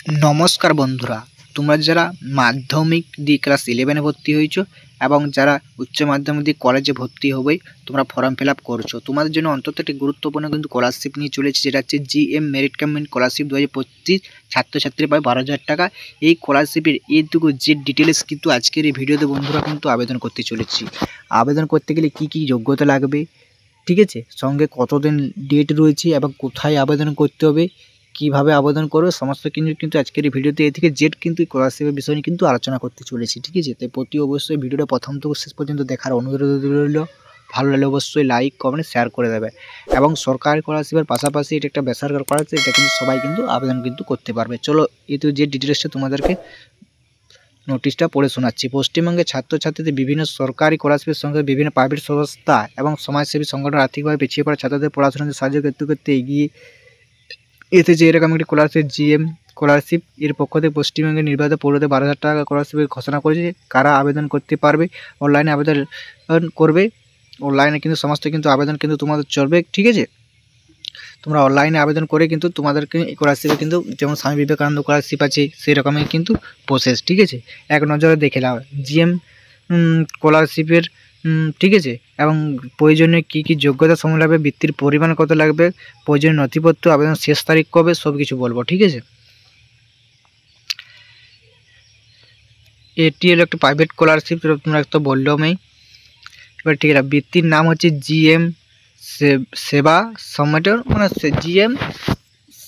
নমস্কার বন্ধুরা, তোমরা যারা মাধ্যমিক দিয়ে ক্লাস 11-এ ভর্তি হয়েছো এবং যারা উচ্চ মাধ্যমিক দিয়ে কলেজে ভর্তি হবে, তোমরা ফর্ম ফিল আপ করছো। তোমাদের জন্য অন্তত একটি গুরুত্বপূর্ণ কিন্তু স্কলারশিপ নিয়ে চলেছে, যেটা হচ্ছে জিএম মেরিট কাম স্কলারশিপ 2025। ছাত্রছাত্রী পায় 12,000 টাকা। এই স্কলারশিপের এইটুকু যে ডিটেলস কিন্তু আজকের এই ভিডিওতে বন্ধুরা কিন্তু আবেদন করতে চলেছি। আবেদন করতে গেলে কি কি যোগ্যতা লাগবে, ঠিক আছে, সঙ্গে কতদিন ডেট রয়েছে এবং কোথায় আবেদন করতে হবে, কিভাবে আবেদন করবে, সমস্ত কিন্তু আজকের এই ভিডিওতে এ থেকে জেড কিন্তু স্কলারশিপের বিষয় নিয়ে কিন্তু আলোচনা করতে চলেছি, ঠিক আছে। তাই প্রতি অবশ্যই ভিডিওটা প্রথম থেকে শেষ পর্যন্ত দেখার অনুরোধ রইল। ভালো লাগলে অবশ্যই লাইক কমেন্ট শেয়ার করে দেবে। এবং সরকারি স্কলারশিপের পাশাপাশি এটা একটা বেসরকারি স্কলারশিপ, এটা কিন্তু সবাই কিন্তু আবেদন কিন্তু করতে পারবে। চলো এই তো যে ডিটেলসটা তোমাদেরকে নোটিশটা পড়ে শোনাচ্ছি। পশ্চিমবঙ্গের ছাত্রছাত্রীদের বিভিন্ন সরকারি স্কলারশিপের সঙ্গে বিভিন্ন প্রাইভেট সংস্থা এবং সমাজসেবী সংগঠন আর্থিকভাবে পিছিয়ে পড়া ছাত্রদের পড়াশোনাতে সাহায্য করতে করতে এগিয়ে এসেছে এরকম একটি স্কলারশিপ জিএম স্কলারশিপ। এর পক্ষ থেকে পশ্চিমবঙ্গের নির্বাচিত পৌরদের 12,000 টাকা স্কলারশিপের ঘোষণা করেছে। কারা আবেদন করতে পারবে? অনলাইনে আবেদন করবে। অনলাইনে কিন্তু সমস্ত কিন্তু আবেদন কিন্তু তোমাদের চলবে, ঠিক আছে। তোমরা অনলাইনে আবেদন করে কিন্তু তোমাদেরকে স্কলারশিপে কিন্তু যেমন স্বামী বিবেকানন্দ স্কলারশিপ আছে সেই রকমই কিন্তু প্রসেস, ঠিক আছে। এক নজরে দেখে নাও জিএম স্কলারশিপের, ঠিক আছে। এবং প্রয়োজনীয় কী কী যোগ্যতা সময় লাগবে, বৃত্তির পরিমাণ কত লাগবে, প্রয়োজনীয় নথিপত্র, আবেদন শেষ তারিখ কবে, সব কিছু বলবো, ঠিক আছে। এটি হলো একটা প্রাইভেট স্কলারশিপ, তোমরা তো বললামই। এবার ঠিক আছে, বৃত্তির নাম হচ্ছে জিএম সেবা সমেটর, মানে জিএম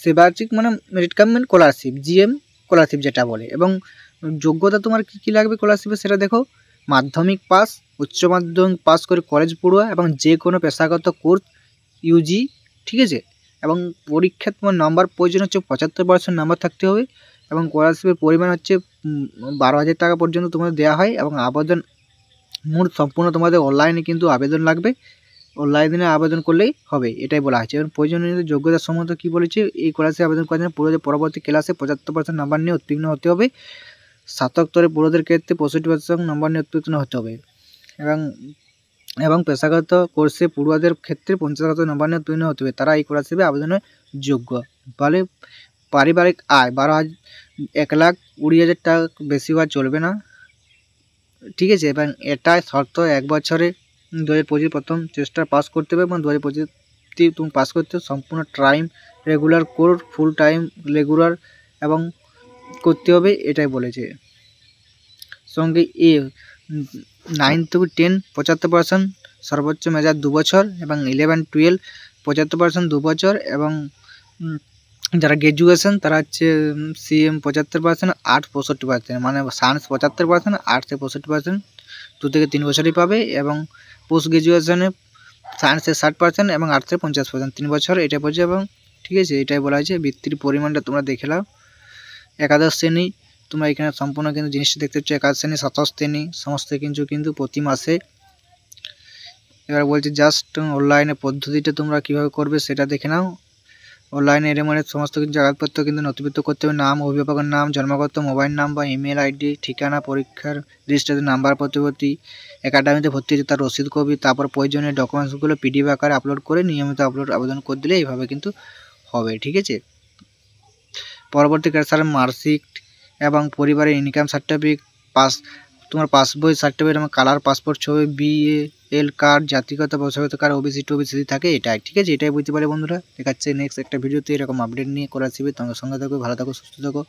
সেবাচিক মানে merit cum scholarship, GM scholarship যেটা বলে। এবং যোগ্যতা তোমার কী কী লাগবে স্কলারশিপে সেটা দেখো। মাধ্যমিক পাস, উচ্চ মাধ্যমিক পাস করে কলেজ পড়ুয়া এবং যে কোনো পেশাগত কোর্স ইউজি, ঠিক আছে। এবং পরীক্ষা তোমার নাম্বার প্রয়োজন হচ্ছে 75% নাম্বার থাকতে হবে। এবং স্কলারশিপের পরিমাণ হচ্ছে 12,000 টাকা পর্যন্ত তোমাদের দেওয়া হয়। এবং আবেদন মূল সম্পূর্ণ তোমাদের অনলাইনে কিন্তু আবেদন লাগবে, অনলাইনে আবেদন করলেই হবে, এটাই বলা হয়েছে। এবং প্রয়োজনীয় যোগ্যতা সম্বন্ধে কী বলেছে, এই স্কলারশিপে আবেদন করার জন্য পুরোদের পরবর্তী ক্লাসে 75% নাম্বার নিয়ে উত্তীর্ণ হতে হবে। স্নাতকোত্তরে পুরোদের ক্ষেত্রে 65% নাম্বার নিয়ে উত্তীর্ণ হতে হবে। এবং পেশাগত কোর্সে পড়ুয়াদের ক্ষেত্রে 50% নাম্বার নিয়ে উত্তীর্ণ হতে হবে, তারা এই স্কলারশিপে আবেদনের যোগ্য। ফলে পারিবারিক আয় 1,20,000 টাকা বেশি হওয়া চলবে না, ঠিক আছে। এবং এটাই শর্ত 1 বছরে 2025 প্রথম চেষ্টা পাস করতে হবে এবং 2025 তুমি পাস করতে সম্পূর্ণ time regular course, full time regular এবং করতে হবে, এটাই বলেছে। সঙ্গে 9 থেকে 10 75%, সর্বোচ্চ মেয়াদ 2 বছর। এবং 11-12 75% 2 বছর। এবং যারা গ্র্যাজুয়েশন তারা হচ্ছে সিএম 75%, আর্টস 65%, মানে সায়েন্স 75%, আর্টসে 65%, 2 থেকে 3 বছরই পাবে। এবং পোস্ট গ্র্যাজুয়েশনে সায়েন্সে 60% এবং আর্টসে 50%, 3 বছর, এটা বলছে। এবং ঠিক আছে, এটাই বলা হয়েছে। বৃত্তির পরিমাণটা তোমরা দেখে নাও। একাদশ শ্রেণী, তোমরা এখানে সম্পূর্ণ কিন্তু জিনিসটা দেখতে পাচ্ছ, একাদশ শ্রেণী, সপ্তম শ্রেণী, সমস্ত কিন্তু প্রতি মাসে। এবার বলছে জাস্ট অনলাইনে পদ্ধতিটা তোমরা কীভাবে করবে সেটা দেখে নাও। অনলাইনে এর মানে সমস্ত কিছু কাগজপত্র কিন্তু নথিভুক্ত করতে হবে। নাম, অভিভাবকের নাম, জন্মগত মোবাইল নাম্বার, ইমেল আইডি, ঠিকানা, পরীক্ষার রেজিস্ট্রেশন নাম্বার, প্রতিভর্তি একাডেমিতে ভর্তি হচ্ছে তার রসিদ কপি, তারপর প্রয়োজনীয় ডকুমেন্টসগুলো পিডিএফ আকারে আপলোড করে নিয়মিত আবেদন করে দিলে এইভাবে কিন্তু হবে, ঠিক আছে। পরবর্তী ক্লাসের মার্কশিট এবং পরিবারের ইনকাম সার্টিফিকেট, তোমার পাসবই সার্টিফিকেট এবং কালার পাসপোর্ট ছবি, বিএল কার্ড, জাতিগত বংশগত কার্ড, ওবিসি টবিসি থাকে, এটাই, ঠিক আছে। এটাই বুঝতে পারে বন্ধুরা। দেখাচ্ছে নেক্সট একটা ভিডিওতে এরকম আপডেট নিয়ে স্কলারশিপের। তোমার সঙ্গে থাকো, ভালো থাকো, সুস্থ থাকো।